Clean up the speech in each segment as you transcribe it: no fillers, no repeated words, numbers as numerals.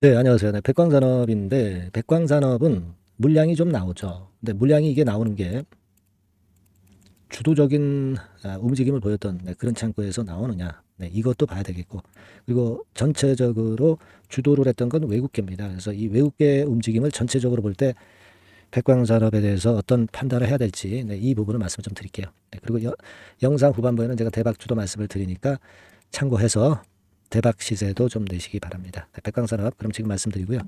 네, 안녕하세요. 네, 백광산업인데 백광산업은 물량이 좀 나오죠. 근데 물량이 이게 나오는 게 주도적인 움직임을 보였던 그런 창구에서 나오느냐. 네, 이것도 봐야 되겠고. 그리고 전체적으로 주도를 했던 건 외국계입니다. 그래서 이 외국계 움직임을 전체적으로 볼 때 백광산업에 대해서 어떤 판단을 해야 될지 이 부분을 말씀을 좀 드릴게요. 네, 그리고 영상 후반부에는 제가 대박 주도 말씀을 드리니까 참고해서 대박 시세도 좀 내시기 바랍니다. 네, 백광산업 그럼 지금 말씀드리고요.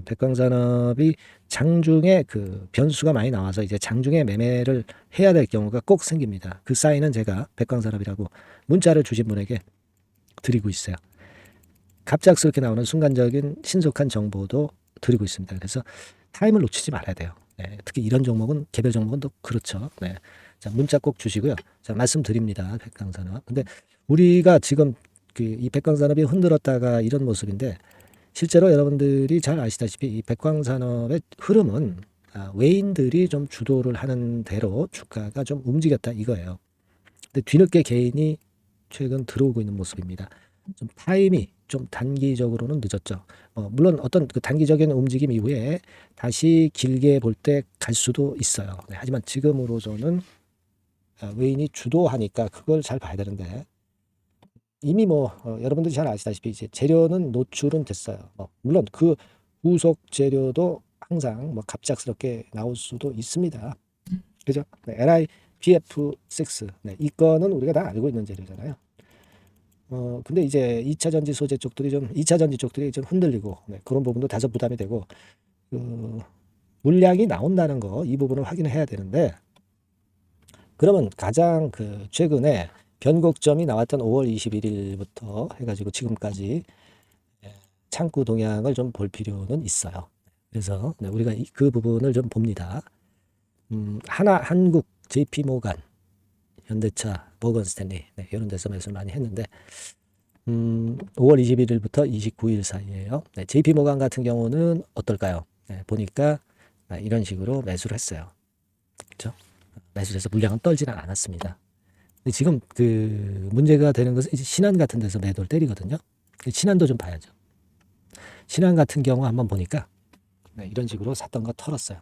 백광산업이 장중에 그 변수가 많이 나와서 이제 장중에 매매를 해야 될 경우가 꼭 생깁니다. 그 사인은 제가 백광산업이라고 문자를 주신 분에게 드리고 있어요. 갑작스럽게 나오는 순간적인 신속한 정보도 드리고 있습니다. 그래서 타임을 놓치지 말아야 돼요. 네, 특히 이런 종목은 개별 종목은 또 그렇죠. 네. 자, 문자 꼭 주시고요. 자, 말씀드립니다. 백광산업. 근데 우리가 지금 이 백광산업이 흔들었다가 이런 모습인데 실제로 여러분들이 잘 아시다시피 이 백광산업의 흐름은 외인들이 좀 주도를 하는 대로 주가가 좀 움직였다 이거예요. 근데 뒤늦게 개인이 최근 들어오고 있는 모습입니다. 좀 타임이 좀 단기적으로는 늦었죠. 물론 어떤 그 단기적인 움직임 이후에 다시 길게 볼 때 갈 수도 있어요. 네, 하지만 지금으로서는 외인이 주도하니까 그걸 잘 봐야 되는데 이미 여러분들이 잘 아시다시피 이제 재료는 노출은 됐어요. 물론 그 후속 재료도 항상 갑작스럽게 나올 수도 있습니다. 그죠? 네, LiPF6 이 건은 우리가 다 알고 있는 재료잖아요. 근데 이제 2차 전지 소재 쪽들이 좀 2차 전지 쪽들이 좀 흔들리고 그런 부분도 다소 부담이 되고 그 물량이 나온다는 거 이 부분을 확인을 해야 되는데 그러면 가장 그 최근에 변곡점이 나왔던 5월 21일부터 해가지고 지금까지 창구 동향을 좀 볼 필요는 있어요. 그래서 우리가 그 부분을 좀 봅니다. 한국, JP모간, 현대차, 모건스탠리 이런 데서 매수를 많이 했는데 5월 21일부터 29일 사이에요. JP모간 같은 경우는 어떨까요? 보니까 이런 식으로 매수를 했어요. 그렇죠? 매수를 해서 물량은 떨지는 않았습니다. 근데 지금 그 문제가 되는 것은 이제 신한 같은 데서 매도를 때리거든요. 신한도 좀 봐야죠. 신한 같은 경우 한번 보니까 이런 식으로 샀던 거 털었어요.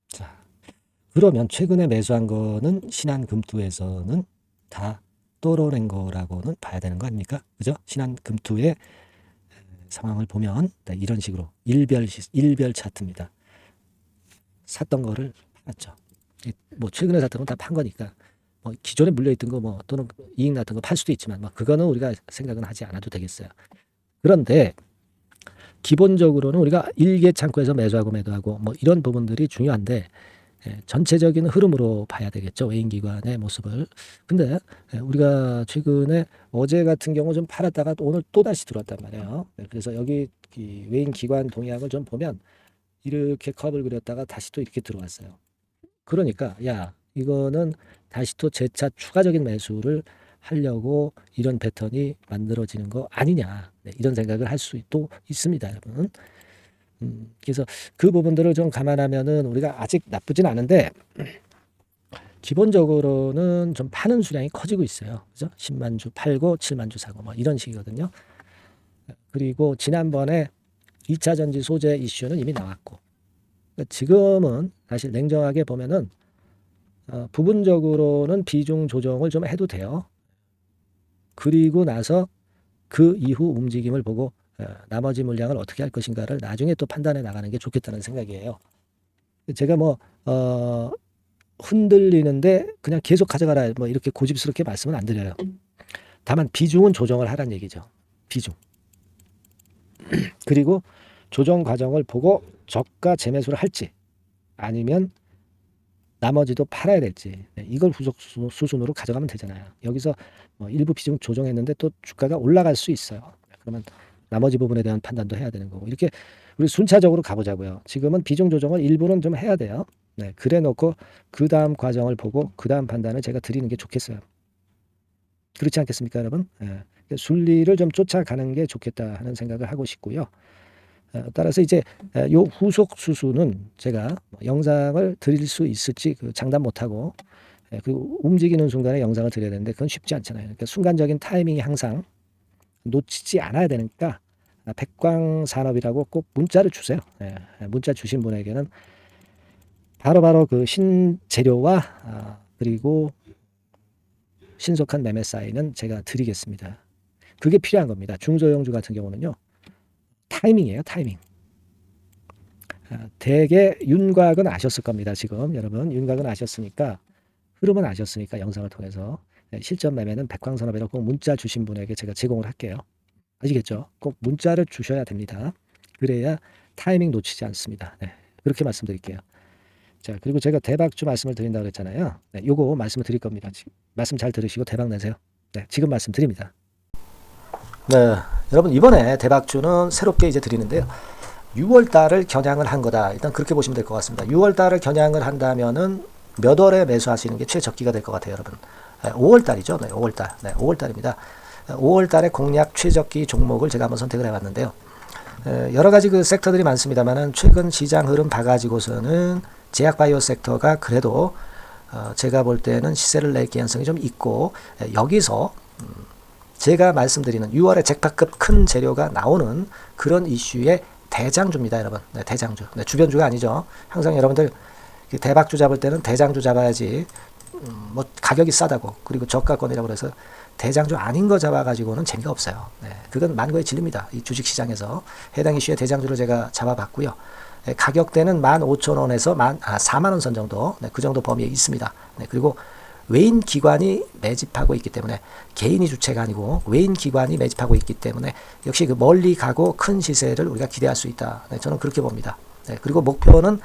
자, 그러면 최근에 매수한 거는 신한금투에서는 다 떨어낸 거라고는 봐야 되는 거 아닙니까? 그죠? 신한금투의 상황을 보면 이런 식으로 일별 차트입니다. 샀던 거를 팔았죠. 최근에 샀던 건 다 판 거니까 기존에 물려있던 거 또는 이익 났던 거 팔 수도 있지만 그거는 우리가 생각은 하지 않아도 되겠어요. 그런데 기본적으로는 우리가 일개 창구에서 매수하고 매도하고 이런 부분들이 중요한데 전체적인 흐름으로 봐야 되겠죠. 외인기관의 모습을. 근데 우리가 최근에 어제 같은 경우 좀 팔았다가 오늘 또다시 들어왔단 말이에요. 그래서 여기 외인기관 동향을 좀 보면 이렇게 컵을 그렸다가 다시 또 이렇게 들어왔어요. 그러니까 야 이거는 다시 또 재차 추가적인 매수를 하려고 이런 패턴이 만들어지는 거 아니냐 이런 생각을 할 수도 있습니다, 여러분. 그래서 그 부분들을 좀 감안하면은 우리가 아직 나쁘진 않은데 기본적으로는 좀 파는 수량이 커지고 있어요. 그죠? 10만 주 팔고 7만 주 사고 이런 식이거든요. 그리고 지난번에 2차 전지 소재 이슈는 이미 나왔고 그러니까 지금은 사실 냉정하게 보면은 부분적으로는 비중 조정을 좀 해도 돼요. 그리고 나서 그 이후 움직임을 보고 나머지 물량을 어떻게 할 것인가를 나중에 또 판단해 나가는 게 좋겠다는 생각이에요. 제가 흔들리는데 그냥 계속 가져가라 이렇게 고집스럽게 말씀은 안 드려요. 다만 비중은 조정을 하라는 얘기죠. 비중. 그리고 조정 과정을 보고 저가 재매수를 할지 아니면 나머지도 팔아야 될지 이걸 후속 수순으로 가져가면 되잖아요. 여기서 일부 비중 조정했는데 또 주가가 올라갈 수 있어요. 그러면 나머지 부분에 대한 판단도 해야 되는 거고 이렇게 우리 순차적으로 가보자고요. 지금은 비중 조정을 일부는 좀 해야 돼요. 그래 놓고 그 다음 과정을 보고 그 다음 판단을 제가 드리는 게 좋겠어요. 그렇지 않겠습니까, 여러분? 순리를 좀 쫓아가는 게 좋겠다 하는 생각을 하고 싶고요. 따라서 이제 요 후속 수수는 제가 영상을 드릴 수 있을지 장담 못하고 그리고 움직이는 순간에 영상을 드려야 되는데 그건 쉽지 않잖아요. 그러니까 순간적인 타이밍이 항상 놓치지 않아야 되니까 백광산업이라고 꼭 문자를 주세요. 예, 문자 주신 분에게는 바로바로 그 신재료와 그리고 신속한 매매 사인은 제가 드리겠습니다. 그게 필요한 겁니다. 중소형주 같은 경우는요. 타이밍이에요. 타이밍. 대개 윤곽은 아셨을 겁니다. 지금 여러분 윤곽은 아셨으니까 흐름은 아셨으니까 영상을 통해서 실전 매매는 백광산업이라고 꼭 문자 주신 분에게 제가 제공을 할게요. 아시겠죠? 꼭 문자를 주셔야 됩니다. 그래야 타이밍 놓치지 않습니다. 네, 그렇게 말씀드릴게요. 자, 그리고 제가 대박주 말씀을 드린다고 그랬잖아요. 네, 요거 말씀을 드릴 겁니다. 말씀 잘 들으시고 대박 내세요. 네, 지금 말씀드립니다. 네, 여러분 이번에 대박주는 새롭게 이제 드리는데요. 6월 달을 겨냥을 한 거다. 일단 그렇게 보시면 될 것 같습니다. 6월 달을 겨냥을 한다면은 몇 월에 매수하시는 게 최적기가 될 것 같아요, 여러분. 5월 달이죠. 네, 5월 달. 네, 5월 달입니다. 5월 달에 공략 최적기 종목을 제가 한번 선택을 해봤는데요. 여러 가지 그 섹터들이 많습니다만은 최근 시장 흐름 봐가지고서는 제약바이오 섹터가 그래도 제가 볼 때는 시세를 낼 개연성이 좀 있고, 여기서 제가 말씀드리는 6월에 잭팟급 큰 재료가 나오는 그런 이슈의 대장주입니다, 여러분. 네, 대장주. 네, 주변주가 아니죠. 항상 여러분들 대박주 잡을 때는 대장주 잡아야지. 뭐 가격이 싸다고 그리고 저가권이라고 그래서 대장주 아닌 거 잡아가지고는 재미가 없어요. 네, 그건 만고의 진리입니다. 이 주식시장에서 해당 이슈의 대장주를 제가 잡아봤고요. 네, 가격대는 15,000원에서 4만원 선 정도, 네, 그 정도 범위에 있습니다. 네, 그리고 외인 기관이 매집하고 있기 때문에 개인이 주체가 아니고 외인 기관이 매집하고 있기 때문에 역시 그 멀리 가고 큰 시세를 우리가 기대할 수 있다. 네, 저는 그렇게 봅니다. 네, 그리고 목표는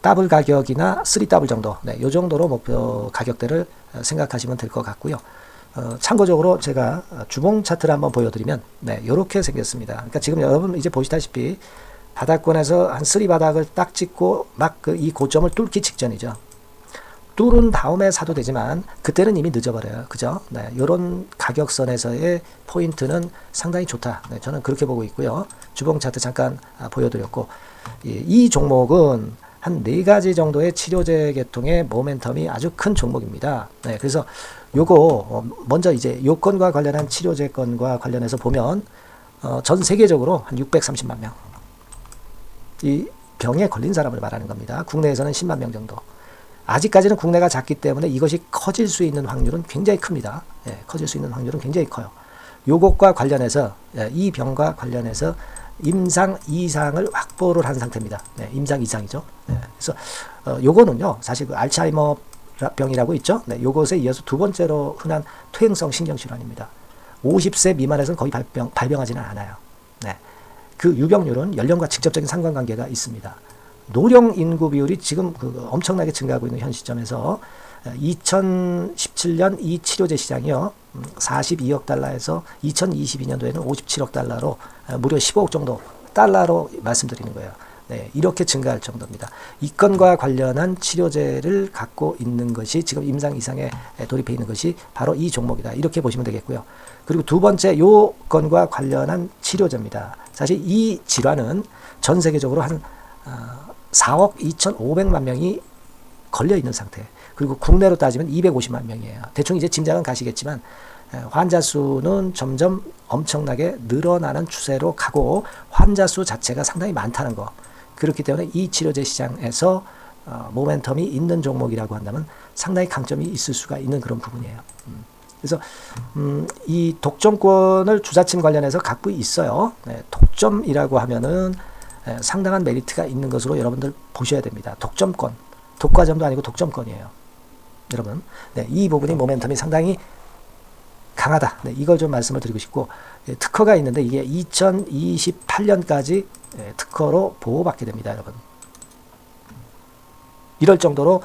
더블 가격이나 3더블 정도, 네, 요 정도로 목표 가격대를 생각하시면 될 것 같고요. 참고적으로 제가 주봉 차트를 한번 보여드리면, 네, 요렇게 생겼습니다. 그러니까 지금 여러분 이제 보시다시피 바닥권에서 한 3바닥을 딱 찍고 막 이 고점을 뚫기 직전이죠. 뚫은 다음에 사도 되지만 그때는 이미 늦어버려요. 그죠? 네, 요런 가격선에서의 포인트는 상당히 좋다. 네, 저는 그렇게 보고 있고요. 주봉 차트 잠깐 보여드렸고, 이 종목은 한 4가지 정도의 치료제 계통의 모멘텀이 아주 큰 종목입니다. 네, 그래서 요거 먼저 이제 요건과 관련한 치료제 건과 관련해서 보면 전 세계적으로 한 630만 명. 이 병에 걸린 사람을 말하는 겁니다. 국내에서는 10만 명 정도. 아직까지는 국내가 작기 때문에 이것이 커질 수 있는 확률은 굉장히 큽니다. 예, 커질 수 있는 확률은 굉장히 커요. 요것과 관련해서, 이 병과 관련해서 임상 이상을 확보를 한 상태입니다. 네, 임상 이상이죠. 네, 그래서 요거는요, 사실 그 알츠하이머 병이라고 있죠. 네, 요것에 이어서 두 번째로 흔한 퇴행성 신경질환입니다. 50세 미만에서는 거의 발병하지는 않아요. 네, 그 유병률은 연령과 직접적인 상관관계가 있습니다. 노령 인구 비율이 지금 엄청나게 증가하고 있는 현 시점에서 2017년 이 치료제 시장이요, 42억 달러에서 2022년도에는 57억 달러로 무려 15억 정도 달러로 말씀드리는 거예요. 네, 이렇게 증가할 정도입니다. 이 건과 관련한 치료제를 갖고 있는 것이 지금 임상 이상에 돌입해 있는 것이 바로 이 종목이다. 이렇게 보시면 되겠고요. 그리고 두 번째 요 건과 관련한 치료제입니다. 사실 이 질환은 전 세계적으로 한 4억 2,500만 명이 걸려 있는 상태. 그리고 국내로 따지면 250만 명이에요. 대충 이제 짐작은 가시겠지만 환자 수는 점점 엄청나게 늘어나는 추세로 가고 환자 수 자체가 상당히 많다는 거. 그렇기 때문에 이 치료제 시장에서 모멘텀이 있는 종목이라고 한다면 상당히 강점이 있을 수가 있는 그런 부분이에요. 그래서 이 독점권을 주사침 관련해서 갖고 있어요. 네, 독점이라고 하면은 상당한 메리트가 있는 것으로 여러분들 보셔야 됩니다. 독점권, 독과점도 아니고 독점권이에요. 여러분, 네, 이 부분이 모멘텀이 상당히 강하다. 네, 이걸 좀 말씀을 드리고 싶고, 특허가 있는데 이게 2028년까지 특허로 보호받게 됩니다, 여러분. 이럴 정도로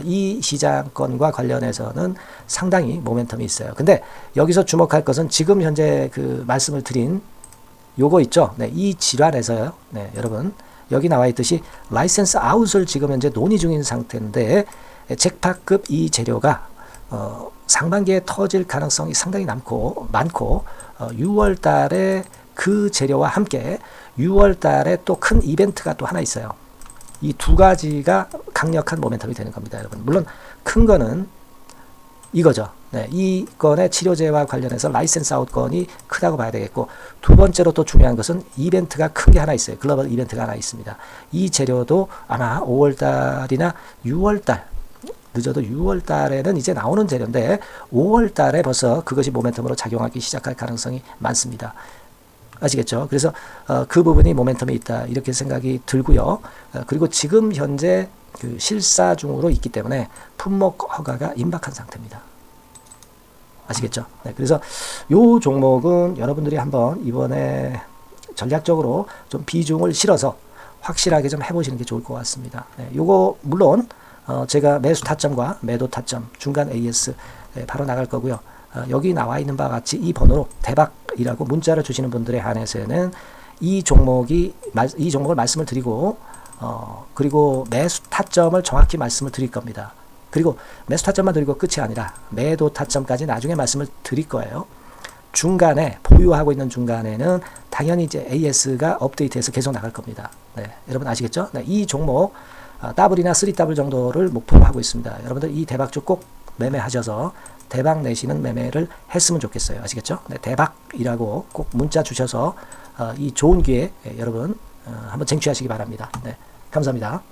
이 시장권과 관련해서는 상당히 모멘텀이 있어요. 근데 여기서 주목할 것은 지금 현재 그 말씀을 드린 요거 있죠. 네, 이 질환에서요. 네, 여러분 여기 나와 있듯이 라이센스 아웃을 지금 현재 논의 중인 상태인데 잭팟급 이 재료가 상반기에 터질 가능성이 상당히 많고 6월 달에 그 재료와 함께 6월 달에 또 큰 이벤트가 또 하나 있어요. 이 두 가지가 강력한 모멘텀이 되는 겁니다, 여러분. 물론 큰 거는 이거죠. 네, 이 건의 치료제와 관련해서 라이센스 아웃 건이 크다고 봐야 되겠고, 두 번째로 또 중요한 것은 이벤트가 큰 게 하나 있어요. 글로벌 이벤트가 하나 있습니다. 이 재료도 아마 5월달이나 6월달, 늦어도 6월달에는 이제 나오는 재료인데 5월달에 벌써 그것이 모멘텀으로 작용하기 시작할 가능성이 많습니다. 아시겠죠? 그래서 그 부분이 모멘텀이 있다 이렇게 생각이 들고요. 그리고 지금 현재 그 실사 중으로 있기 때문에 품목 허가가 임박한 상태입니다. 아시겠죠? 네, 그래서 요 종목은 여러분들이 한번 이번에 전략적으로 좀 비중을 실어서 확실하게 좀 해보시는 게 좋을 것 같습니다. 네, 요거 물론 제가 매수 타점과 매도 타점 중간 AS 바로 나갈 거고요. 여기 나와 있는 바와 같이 이 번호로 대박이라고 문자를 주시는 분들에 한해서는 이 종목을 말씀을 드리고 그리고 매수 타점을 정확히 말씀을 드릴 겁니다. 그리고 매수 타점만 드리고 끝이 아니라 매도 타점까지 나중에 말씀을 드릴 거예요. 중간에 보유하고 있는 중간에는 당연히 이제 AS가 업데이트해서 계속 나갈 겁니다. 네, 여러분 아시겠죠? 네, 이 종목 더블이나 3더블 정도를 목표로 하고 있습니다. 여러분들 이 대박주 꼭 매매하셔서 대박 내시는 매매를 했으면 좋겠어요. 아시겠죠? 네, 대박이라고 꼭 문자 주셔서 이 좋은 기회 여러분 한번 쟁취하시기 바랍니다. 네, 감사합니다.